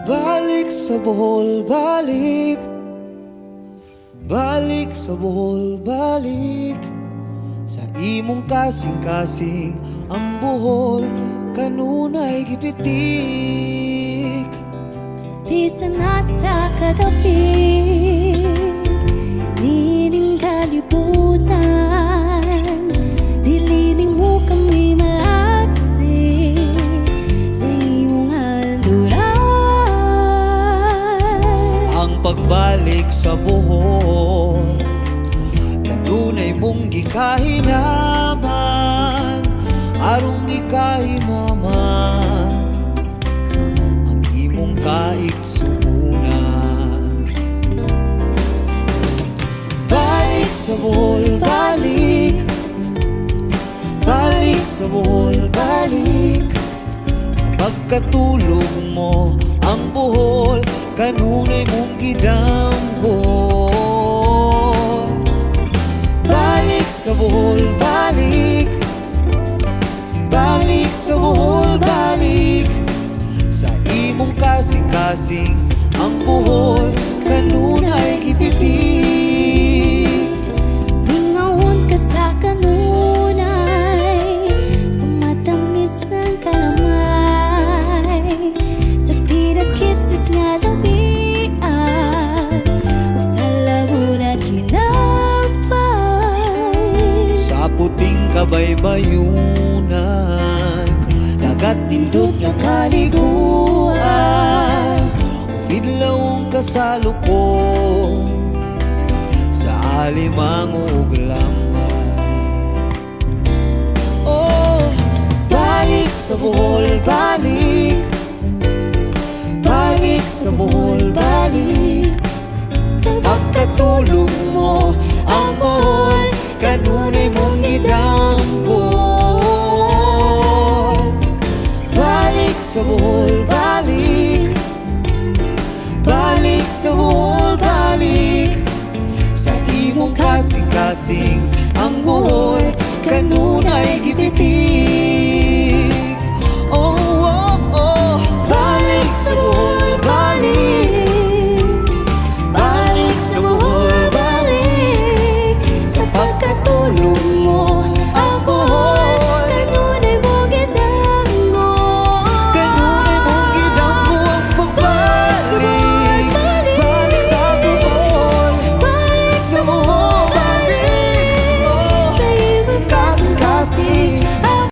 Balik sa Bohol, balik. Balik sa Bohol, balik. Sa imong kasing-kasing ang Bohol kanunay gipitik. Bisan nasa kadapit nining kalibutan, dilining mo kami malaksi sa imong handuran. Ang pagbalik sa Bohol kanunay mong gikahinaman, arong gikahimaman ang imong kaigsuunan. Balik sa Bohol, balik. Balik sa Bohol, balik. Sa pagkatulog mo ang Bohol kanunay mong gidanggol. Balik sa Bohol, balik. Balik sa Bohol, balik. Sa imong kasing-kasing ang Bohol kanunay gipitik. Mingaon ka sa kanunay, sa matamis ng kalamay, sa pinakisses nga labian, o sa labo na kinapay. Sa puting kabaybayunan, nagatindog na kaliguan, hidlawong kasalukon sa alimangog lambay. Oh, balik sa Bohol, balik. Balik sa Bohol, balik. Sa pagkatulog mo ang Bohol kanunay mong gidanggol. Balik sa Bohol, balik. Balik sa Bohol, balik. Sa imong kasing-kasing ang Bohol kanunay gipitik.